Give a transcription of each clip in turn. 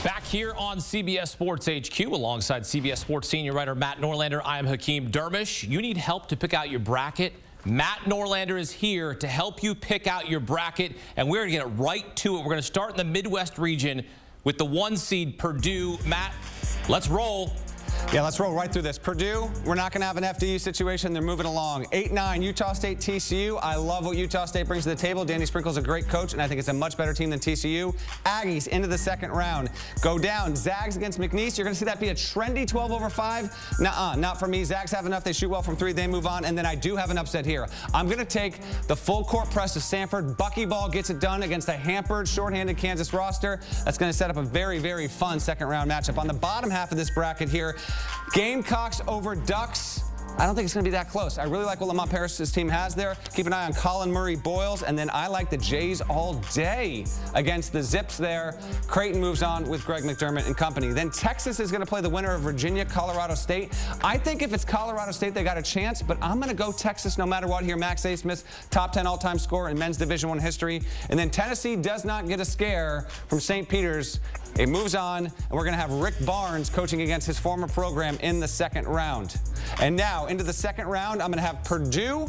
Back here on CBS Sports HQ alongside CBS Sports senior writer Matt Norlander, I am Hakeem Dermish. You need help to pick out your bracket? Matt Norlander is here to help you pick out your bracket, and we're going to get right to it. We're going to start in the Midwest region with the 1 seed Purdue. Matt, let's roll. Yeah, let's roll right through this. Purdue, we're not going to have an FDU situation. They're moving along. 8-9, Utah State, TCU. I love what Utah State brings to the table. Danny Sprinkle's a great coach, and I think it's a much better team than TCU. Aggies into the second round. Go down. Zags against McNeese. You're going to see that be a trendy 12/5. Nuh-uh, not for me. Zags have enough. They shoot well from three. They move on. And then I do have an upset here. I'm going to take the full court press of Sanford. Buckyball gets it done against a hampered, shorthanded Kansas roster. That's going to set up a very, very fun second round matchup. On the bottom half of this bracket here, Gamecocks over Ducks. I don't think it's going to be that close. I really like what Lamont Paris's team has there. Keep an eye on Colin Murray Boyles, and then I like the Jays all day against the Zips there. Creighton moves on with Greg McDermott and company. Then Texas is going to play the winner of Virginia, Colorado State. I think if it's Colorado State, they got a chance, but I'm going to go Texas no matter what here. Max A. Smith, top 10 all-time scorer in men's Division I history. And then Tennessee does not get a scare from St. Peter's. It moves on, and we're going to have Rick Barnes coaching against his former program in the second round. And now into the second round, I'm going to have Purdue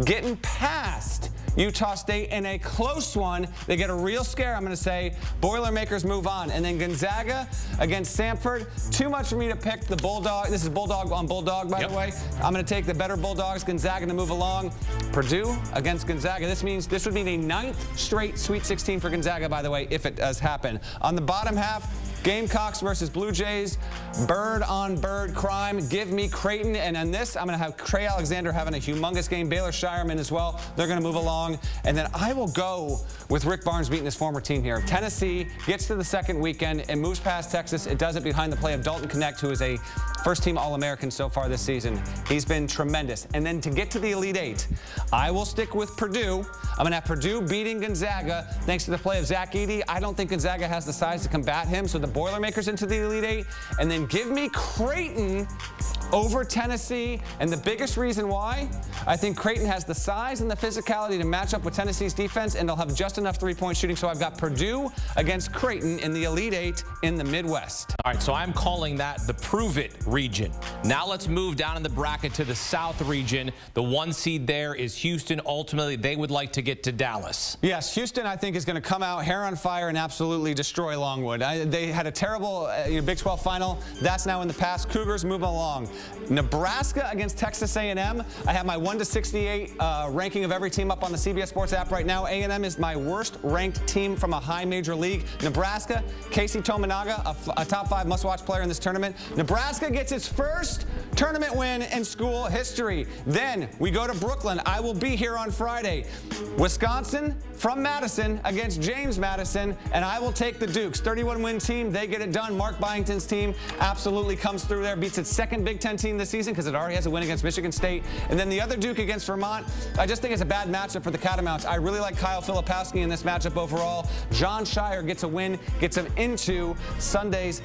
getting past Utah State in a close one. They get a real scare. I'm going to say Boilermakers move on. And then Gonzaga against Samford. Too much for me to pick the Bulldog. This is Bulldog on Bulldog, by the way. I'm going to take the better Bulldogs, Gonzaga to move along. Purdue against Gonzaga. This would mean a 9th straight Sweet 16 for Gonzaga, by the way, if it does happen. On the bottom half, Gamecocks versus Blue Jays. Bird on bird crime. Give me Creighton. And on this, I'm going to have Trey Alexander having a humongous game. Baylor Shireman as well. They're going to move along. And then I will go with Rick Barnes beating his former team here. Tennessee gets to the second weekend and moves past Texas. It does it behind the play of Dalton Knecht, who is a first-team All-American so far this season. He's been tremendous. And then to get to the Elite Eight, I will stick with Purdue. I'm going to have Purdue beating Gonzaga thanks to the play of Zach Edey. I don't think Gonzaga has the size to combat him, so the Boilermakers into the Elite Eight. And then give me Creighton over Tennessee. And the biggest reason why, I think Creighton has the size and the physicality to match up with Tennessee's defense, and they'll have just enough three-point shooting. So I've got Purdue against Creighton in the Elite Eight in the Midwest. All right, so I'm calling that the Prove It region. Now let's move down in the bracket to the South region. The 1 seed there is Houston. Ultimately, they would like to get to Dallas. Yes, Houston, I think, is going to come out hair on fire and absolutely destroy Longwood. They had a terrible Big 12 final. That's now in the past. Cougars moving along. Nebraska against Texas A&M. I have my 1 to 68 ranking of every team up on the CBS Sports app right now. A&M is my worst ranked team from a high major league. Nebraska, Casey Tominaga, a top 5 must-watch player in this tournament. Nebraska gets its first tournament win in school history. Then we go to Brooklyn. I will be here on Friday. Wisconsin from Madison against James Madison, and I will take the Dukes. 31-win team. They get it done. Mark Byington's team absolutely comes through there, beats its second Big Ten team this season because it already has a win against Michigan State. And then the other Duke against Vermont, I just think it's a bad matchup for the Catamounts. I really like Kyle Filipowski in this matchup overall. John Shire gets a win, gets him into Sunday's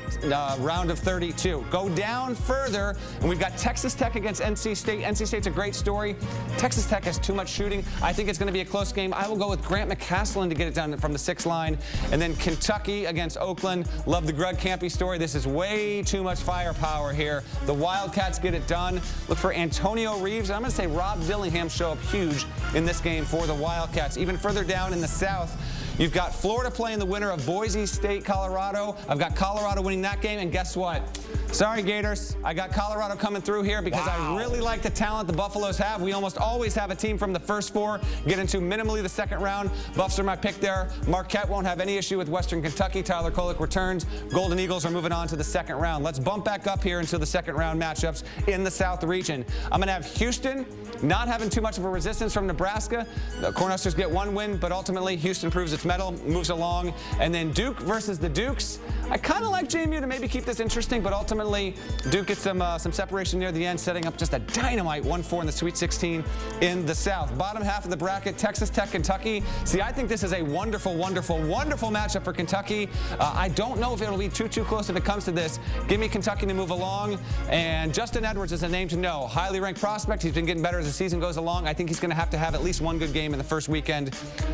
round of 32. Go down further, and we've got Texas Tech against NC State. NC State's a great story. Texas Tech has too much shooting. I think it's going to be a close game. I will go with Grant McCaslin to get it done from the 6th line. And then Kentucky against Oakland. Love the Greg Campy story. This is way too much firepower here. The Wildcats get it done. Look for Antonio Reeves. I'm going to say Rob Dillingham show up huge in this game for the Wildcats. Even further down in the South, you've got Florida playing the winner of Boise State, Colorado. I've got Colorado winning that game, and guess what? Sorry, Gators. I got Colorado coming through here because I really like the talent the Buffaloes have. We almost always have a team from the first 4 get into minimally the second round. Buffs are my pick there. Marquette won't have any issue with Western Kentucky. Tyler Kolek returns. Golden Eagles are moving on to the second round. Let's bump back up here into the second round matchups in the South region. I'm going to have Houston not having too much of a resistance from Nebraska. The Cornhuskers get 1 win, but ultimately Houston proves its mettle, moves along. And then Duke versus the Dukes. I kind of like JMU to maybe keep this interesting, but ultimately Duke gets some separation near the end, setting up just a dynamite 1-4 in the Sweet 16 in the South. Bottom half of the bracket, Texas Tech, Kentucky. See, I think this is a wonderful, wonderful, wonderful matchup for Kentucky. I don't know if it'll be too close if it comes to this. Give me Kentucky to move along. And Justin Edwards is a name to know. Highly ranked prospect. He's been getting better as the season goes along. I think he's going to have at least one good game in the first weekend.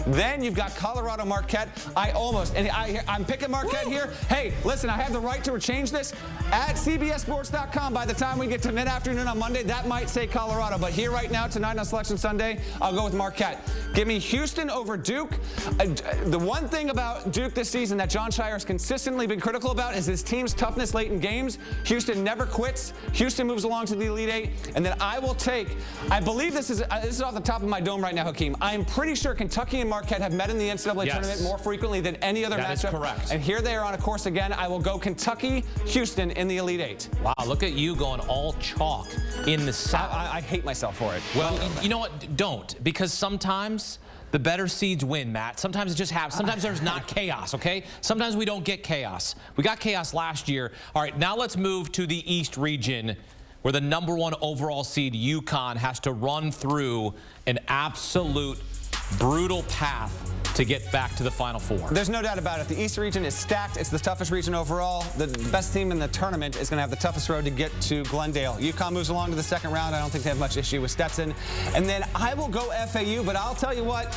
Then you've got Colorado Marquette. I'm picking Marquette here. Hey, hey, listen, I have the right to change this. At CBSSports.com, by the time we get to mid-afternoon on Monday, that might say Colorado. But here right now, tonight on Selection Sunday, I'll go with Marquette. Give me Houston over Duke. The one thing about Duke this season that John Shire has consistently been critical about is his team's toughness late in games. Houston never quits. Houston moves along to the Elite Eight. And then I will take, I believe this is off the top of my dome right now, Hakeem. I'm pretty sure Kentucky and Marquette have met in the NCAA tournament more frequently than any other matchup. That is correct. And here they are on a course again. I will go Kentucky, Houston in the Elite Eight. Wow, look at you going all chalk in the South. I hate myself for it. Well, you know what? Don't. Because sometimes the better seeds win, Matt. Sometimes it just happens. Sometimes there's not chaos, okay? Sometimes we don't get chaos. We got chaos last year. All right, now let's move to the East region, where the #1 overall seed UConn has to run through an absolute brutal path to get back to the Final Four. There's no doubt about it. The East region is stacked. It's the toughest region overall. The best team in the tournament is going to have the toughest road to get to Glendale. UConn moves along to the second round. I don't think they have much issue with Stetson. And then I will go FAU, but I'll tell you what,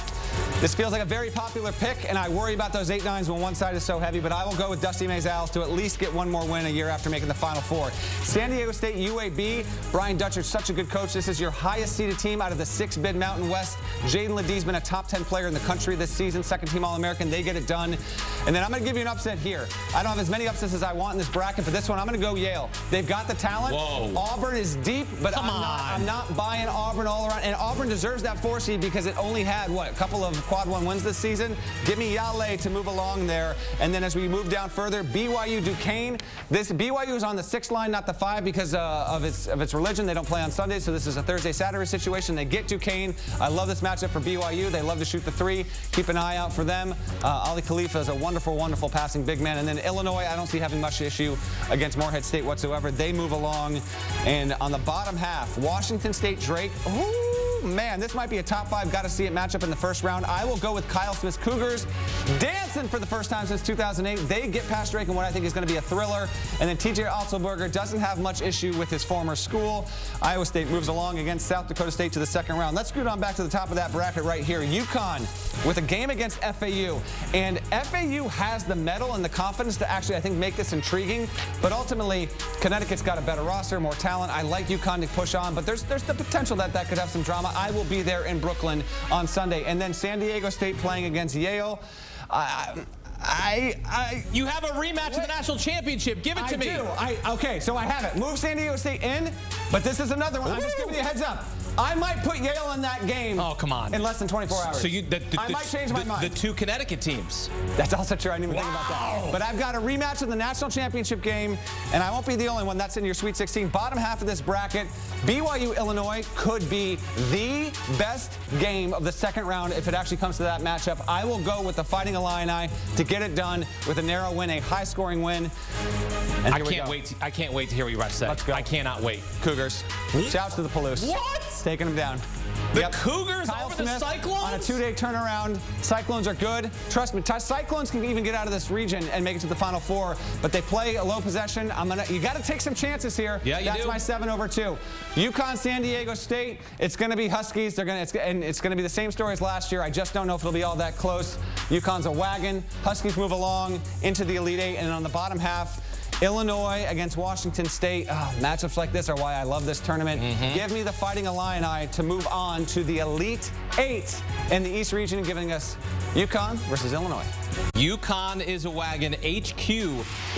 this feels like a very popular pick, and I worry about those 8-9s when one side is so heavy, but I will go with Dusty May's Owls to at least get one more win a year after making the Final Four. San Diego State, UAB, Brian Dutcher's such a good coach. This is your highest seeded team out of the 6 Bid Mountain West. Jaden Ledee's been a top 10 player in the country this season, second-team All-American. They get it done. And then I'm going to give you an upset here. I don't have as many upsets as I want in this bracket, but this one I'm going to go Yale. They've got the talent. Whoa. Auburn is deep, but I'm not buying Auburn all around. And Auburn deserves that 4 seed because it only had, what, a couple of quad 1 wins this season. Give me Yale to move along there. And then as we move down further, BYU Duquesne. This BYU is on the 6 line, not the 5, because of its religion. They don't play on Sundays, so this is a Thursday-Saturday situation. They get Duquesne. I love this matchup for BYU. They love to shoot the 3. Keep an eye out for them. Ali Khalifa is a wonderful, wonderful passing big man. And then Illinois, I don't see having much issue against Morehead State whatsoever. They move along. And on the bottom half, Washington State, Drake. Ooh, man, this might be a top 5 got-to-see-it matchup in the first round. I will go with Kyle Smith's Cougars, dancing for the first time since 2008. They get past Drake in what I think is going to be a thriller. And then TJ Otzelberger doesn't have much issue with his former school. Iowa State moves along against South Dakota State to the second round. Let's scoot on back to the top of that bracket right here. UConn with a game against FAU. And FAU has the mettle and the confidence to actually, I think, make this intriguing. But ultimately, Connecticut's got a better roster, more talent. I like UConn to push on, but there's the potential that could have some drama. I will be there in Brooklyn on Sunday. And then San Diego State playing against Yale. You have a rematch of the national championship. Give it to me. I do. Okay, so I have it. Move San Diego State in, but this is another one. I'm just giving you a heads up. I might put Yale in that game. Oh, come on. In less than 24 hours. So I might change my mind. The 2 Connecticut teams. That's also true. I didn't even think about that. But I've got a rematch of the national championship game, and I won't be the only one. That's in your Sweet 16. Bottom half of this bracket, BYU Illinois could be the best game of the second round if it actually comes to that matchup. I will go with the Fighting Illini to get it done with a narrow win, a high-scoring win. And I can't wait to hear what you're about to say. Let's go. I cannot wait. Cougars. Shouts to the Palouse. What? Taking them down. The Cougars Kyle over Smith the Cyclones? On a 2-day turnaround. Cyclones are good. Trust me, Cyclones can even get out of this region and make it to the Final Four, but they play a low possession. You got to take some chances here. Yeah, you That's do. my 7 over 2. UConn, San Diego State. It's going to be Huskies. And it's going to be the same story as last year. I just don't know if it'll be all that close. UConn's a wagon. Huskies move along into the Elite Eight, and on the bottom half, Illinois against Washington State. Matchups like this are why I love this tournament. Give me the Fighting Illini to move on to the Elite Eight in the East region, giving us UConn versus Illinois. UConn is a wagon. HQ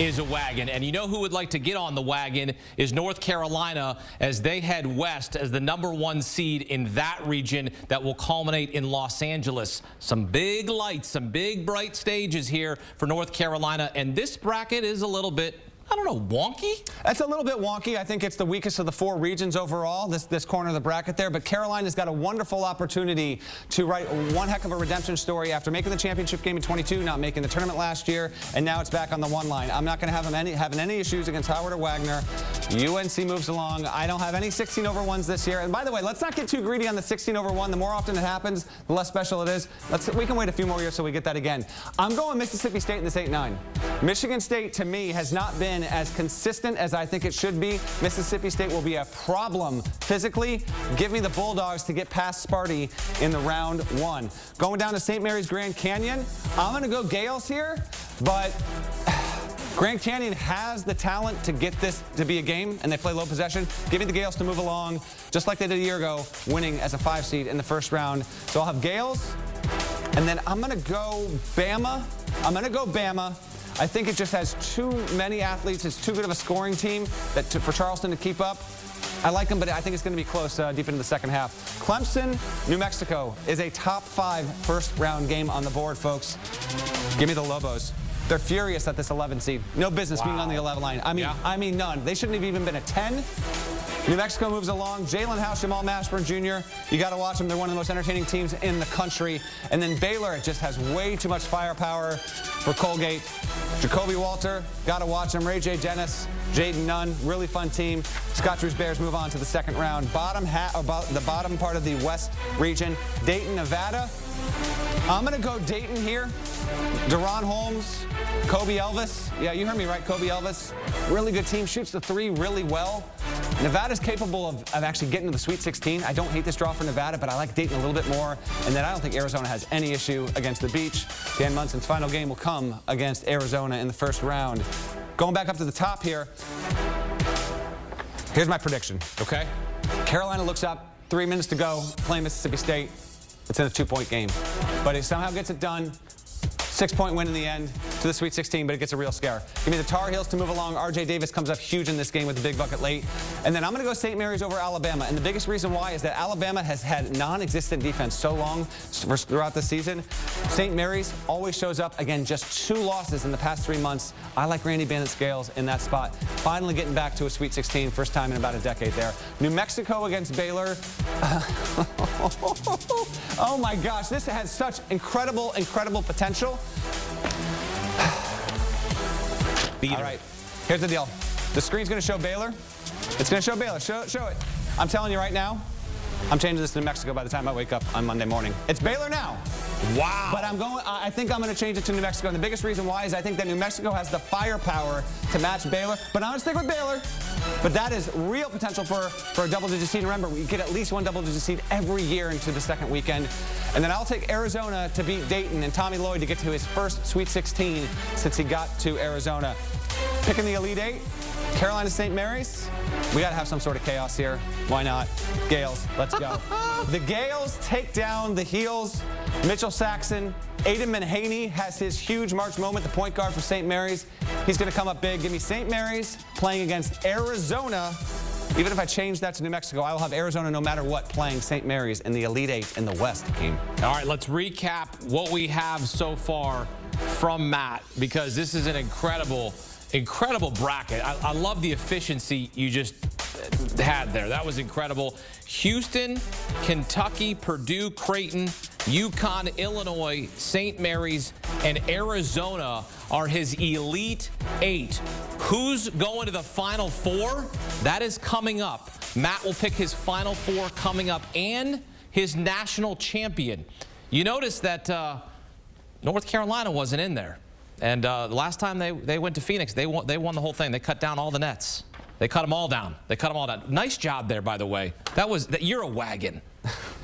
is a wagon. And you know who would like to get on the wagon is North Carolina as they head west as the #1 seed in that region that will culminate in Los Angeles. Some big lights, some big bright stages here for North Carolina. And this bracket is a little bit, I don't know, wonky? It's a little bit wonky. I think it's the weakest of the 4 regions overall, this corner of the bracket there. But Carolina's got a wonderful opportunity to write one heck of a redemption story after making the championship game in 22, not making the tournament last year, and now it's back on the 1 line. I'm not going to have them having any issues against Howard or Wagner. UNC moves along. I don't have any 16 over 1s this year. And by the way, let's not get too greedy on the 16 over 1. The more often it happens, the less special it is. We can wait a few more years so we get that again. I'm going Mississippi State in this 8-9. Michigan State, to me, has not been as consistent as I think it should be. Mississippi State will be a problem physically. Give me the Bulldogs to get past Sparty in the round 1. Going down to St. Mary's Grand Canyon, I'm going to go Gales here, but Grand Canyon has the talent to get this to be a game, and they play low possession. Give me the Gales to move along, just like they did a year ago, winning as a 5 seed in the first round. So I'll have Gales, and then I'm going to go Bama. I think it just has too many athletes. It's too good of a scoring team for Charleston to keep up. I like them, but I think it's going to be close deep into the second half. Clemson, New Mexico is a top 5 first-round game on the board, folks. Give me the Lobos. They're furious at this 11 seed. No business being on the 11 line. I mean, none. They shouldn't have even been a 10. New Mexico moves along. Jalen House, Jamal Mashburn Jr. You got to watch them. They're one of the most entertaining teams in the country. And then Baylor, it just has way too much firepower for Colgate. Jacoby Walter, got to watch him. Ray J. Dennis, Jaden Nunn, really fun team. Scott Drew's Bears move on to the second round. The bottom part of the West region, Dayton, Nevada. I'm going to go Dayton here. Deron Holmes, Kobe Elvis. Yeah, you heard me right, Kobe Elvis. Really good team, shoots the 3 really well. Nevada's capable of actually getting to the Sweet 16. I don't hate this draw for Nevada, but I like Dayton a little bit more. And then I don't think Arizona has any issue against the Beach. Dan Munson's final game will come against Arizona in the first round. Going back up to the top here, here's my prediction. Okay. Carolina looks up, 3 minutes to go, playing Mississippi State. It's in a 2-point game. But it somehow gets it done. 6-point win in the end to the Sweet 16, but it gets a real scare. Give me the Tar Heels to move along. R.J. Davis comes up huge in this game with the big bucket late. And then I'm going to go St. Mary's over Alabama. And the biggest reason why is that Alabama has had non-existent defense so long throughout the season. St. Mary's always shows up. Again, just 2 losses in the past 3 months. I like Randy Bandit-Scales in that spot. Finally getting back to a Sweet 16, first time in about a decade there. New Mexico against Baylor. Oh my gosh, this has such incredible potential. All right, here's the deal. The screen's going to show Baylor. It's going to show Baylor. Show it. I'm telling you right now, I'm changing this to New Mexico by the time I wake up on Monday morning. It's Baylor now. Wow. But I think I'm going to change it to New Mexico. And the biggest reason why is I think that New Mexico has the firepower to match Baylor. But I'm going to stick with Baylor. But that is real potential for a double-digit seed. Remember, we get at least 1 double-digit seed every year into the second weekend. And then I'll take Arizona to beat Dayton and Tommy Lloyd to get to his first Sweet 16 since he got to Arizona. Picking the Elite 8, Carolina St. Mary's. We got to have some sort of chaos here. Why not? Gales, let's go. The Gales take down the Heels. Mitchell Saxon, Aiden Mahaney has his huge March moment, the point guard for St. Mary's. He's going to come up big. Give me St. Mary's playing against Arizona. Even if I change that to New Mexico, I will have Arizona no matter what playing St. Mary's in the Elite 8 in the West game. All right, let's recap what we have so far from Matt, because this is an incredible bracket. I love the efficiency you just had there. That was incredible. Houston, Kentucky, Purdue, Creighton, UConn, Illinois, St. Mary's, and Arizona are his Elite 8. Who's going to the Final Four? That is coming up. Matt will pick his Final Four coming up and his national champion. You notice that North Carolina wasn't in there. And the last time they went to Phoenix, they won the whole thing. They cut down all the nets. They cut them all down. Nice job there, by the way. You're a wagon.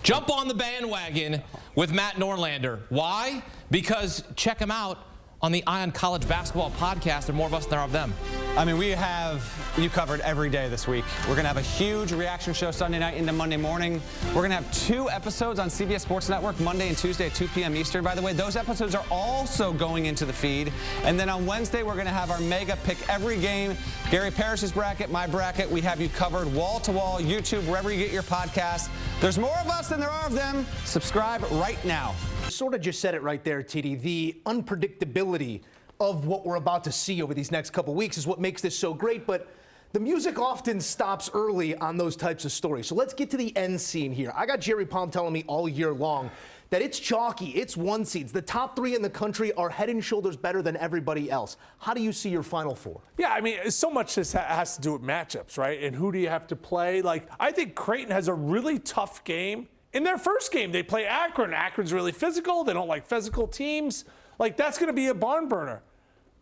Jump on the bandwagon with Matt Norlander. Why? Because check him out on the Ion College Basketball Podcast. There are more of us than there are of them. I mean, we have you covered every day this week. We're going to have a huge reaction show Sunday night into Monday morning. We're going to have 2 episodes on CBS Sports Network, Monday and Tuesday at 2 p.m. Eastern. By the way, those episodes are also going into the feed. And then on Wednesday, we're going to have our mega pick every game. Gary Parrish's bracket, my bracket. We have you covered wall to wall, YouTube, wherever you get your podcasts. There's more of us than there are of them. Subscribe right now. Sort of just said it right there, TD. The unpredictability of what we're about to see over these next couple weeks is what makes this so great, but the music often stops early on those types of stories. So let's get to the end scene here. I got Jerry Palm telling me all year long that it's chalky, it's 1 seeds. The top 3 in the country are head and shoulders better than everybody else. How do you see your Final Four? Yeah, I mean, so much this has to do with matchups, right? And who do you have to play? Like, I think Creighton has a really tough game. In their first game, they play Akron. Akron's really physical. They don't like physical teams. Like, that's going to be a barn burner.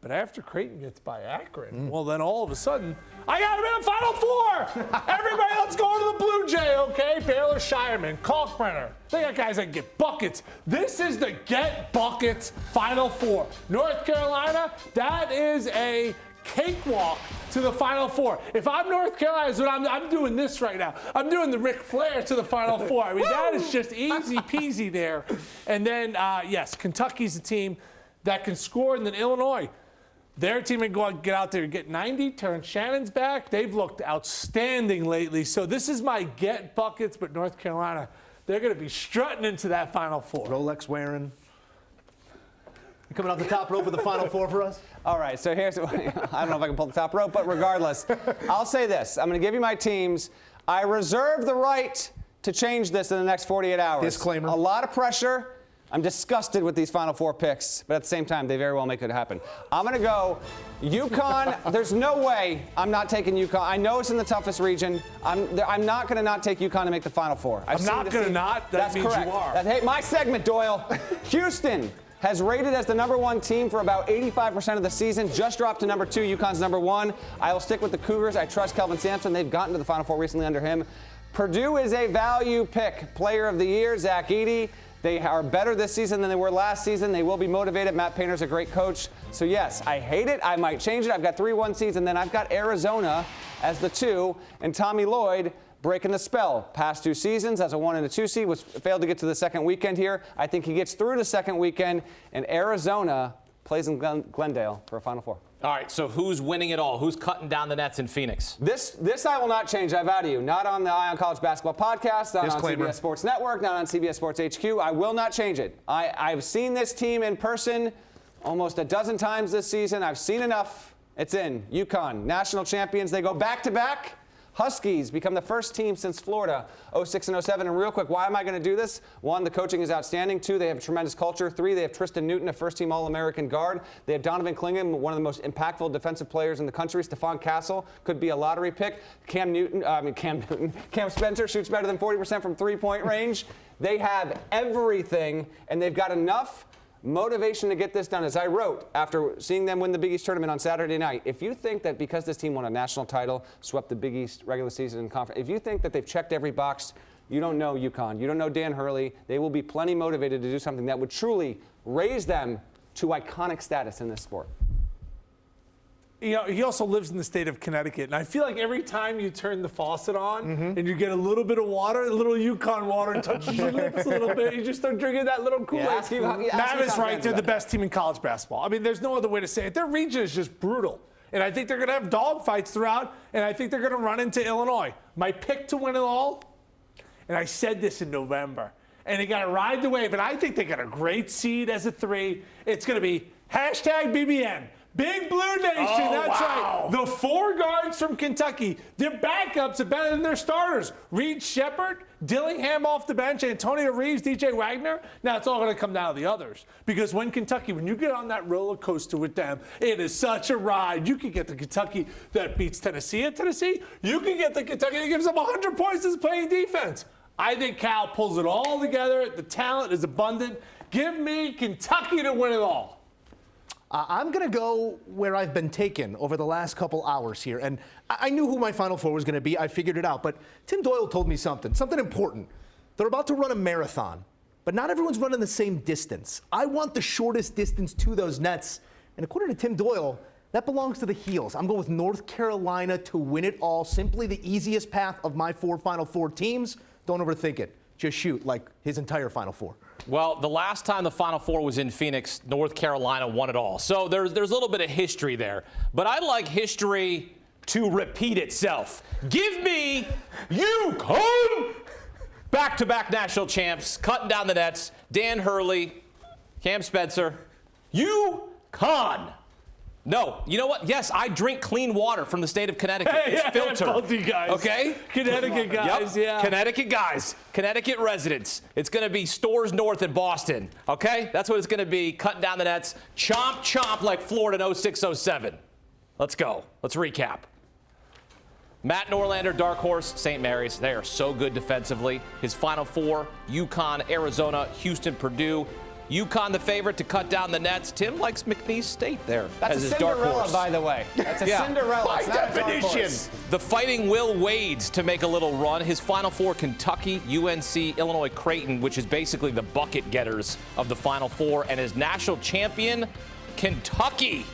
But after Creighton gets by Akron, well, then all of a sudden, I got him in the Final Four. Everybody else going to the Blue Jay, okay? Baylor, Shireman, Kalkbrenner. They got guys that can get buckets. This is the get buckets Final Four. North Carolina, that is a cakewalk to the Final Four. If I'm North Carolina, so I'm doing this right now. I'm doing the Ric Flair to the Final Four. I mean, that is just easy peasy there. And then, yes, Kentucky's a team that can score, and then Illinois. Their team can go out, get out there and get 90. Terrence Shannon's back. They've looked outstanding lately. So this is my get buckets, but North Carolina, they're going to be strutting into that Final Four. Rolex wearing. You coming off the top rope of the Final Four for us? All right, so here's, I don't know if I can pull the top rope, but regardless, I'll say this. I'm going to give you my teams. I reserve the right to change this in the next 48 hours. Disclaimer. A lot of pressure. I'm disgusted with these Final Four picks, but at the same time, they very well make it happen. I'm going to go UConn. There's no way I'm not taking UConn. I know it's in the toughest region. I'm not going to not take UConn to make the Final Four. I'm not going to not? That means correct. You are. Hey, my segment, Doyle. Houston has rated as the #1 team for about 85% of the season. Just dropped to #2. UConn's #1. I will stick with the Cougars. I trust Kelvin Sampson. They've gotten to the Final Four recently under him. Purdue is a value pick. Player of the year, Zach Edey. They are better this season than they were last season. They will be motivated. Matt Painter's a great coach. So, yes, I hate it. I might change it. I've got 3 1 seeds, and then I've got Arizona as the 2, and Tommy Lloyd breaking the spell. Past 2 seasons as a 1 and a 2 seed, failed to get to the second weekend here. I think he gets through the second weekend, and Arizona plays in Glendale for a Final Four. All right, so who's winning it all? Who's cutting down the nets in Phoenix? This I will not change, I vow to you. Not on the Eye on College Basketball podcast, not Disclaimer. on CBS Sports Network, not on CBS Sports HQ. I will not change it. I've seen this team in person almost a dozen times this season. I've seen enough. It's in. UConn, national champions. They go back-to-back. Huskies become the first team since Florida, 06 and 07. And real quick, why am I going to do this? 1, the coaching is outstanding. 2, they have a tremendous culture. 3, they have Tristan Newton, a first-team All-American guard. They have Donovan Clingan, one of the most impactful defensive players in the country. Stephon Castle could be a lottery pick. Cam Spencer shoots better than 40% from three-point range. They have everything, and they've got enough motivation to get this done. As I wrote after seeing them win the Big East tournament on Saturday night, if you think that because this team won a national title, swept the Big East regular season and conference, if you think that they've checked every box, you don't know UConn. You don't know Dan Hurley. They will be plenty motivated to do something that would truly raise them to iconic status in this sport. You know, he also lives in the state of Connecticut, and I feel like every time you turn the faucet on and you get a little bit of water, a little UConn water, and touches your lips a little bit, you just start drinking that little Kool-Aid. Matt is right. They're the best team in college basketball. I mean, there's no other way to say it. Their region is just brutal, and I think they're going to have dog fights throughout, and I think they're going to run into Illinois. My pick to win it all, and I said this in November, and they got to ride the wave, and I think they got a great seed as a 3. It's going to be #BBN. Big Blue Nation, that's right. The 4 guards from Kentucky. Their backups are better than their starters. Reed Shepherd, Dillingham off the bench, Antonio Reeves, DJ Wagner. Now it's all going to come down to the others. Because when you get on that roller coaster with them, it is such a ride. You can get the Kentucky that beats Tennessee at Tennessee. You can get the Kentucky that gives them 100 points as playing defense. I think Cal pulls it all together. The talent is abundant. Give me Kentucky to win it all. I'm going to go where I've been taken over the last couple hours here. And I knew who my Final Four was going to be. I figured it out. But Tim Doyle told me something important. They're about to run a marathon, but not everyone's running the same distance. I want the shortest distance to those nets. And according to Tim Doyle, that belongs to the heels. I'm going with North Carolina to win it all. Simply the easiest path of my 4 Final Four teams. Don't overthink it. Just shoot like his entire Final Four. Well, the last time the Final Four was in Phoenix, North Carolina won it all. So there's a little bit of history there. But I'd like history to repeat itself. Give me UConn! Back-to-back national champs, cutting down the nets. Dan Hurley, Cam Spencer. UConn! No, you know what? Yes, I drink clean water from the state of Connecticut. It's filtered. Both you guys. Okay? Connecticut guys, Yep. yeah. Connecticut guys, Connecticut residents. It's going to be stores north in Boston. Okay? That's what it's going to be. Cutting down the nets. Chomp, chomp like Florida in 06-07. Let's go. Let's recap. Matt Norlander, dark horse, St. Mary's. They are so good defensively. His Final Four, UConn, Arizona, Houston, Purdue. UConn the favorite to cut down the nets. Tim likes McNeese State there That's as a his dark Cinderella, horse. by the way. That's a Yeah. Cinderella. By It's not a dark definition. horse. The Fighting Will Wades to make a little run. His Final Four: Kentucky, UNC, Illinois, Creighton, which is basically the bucket getters of the Final Four, and his national champion, Kentucky.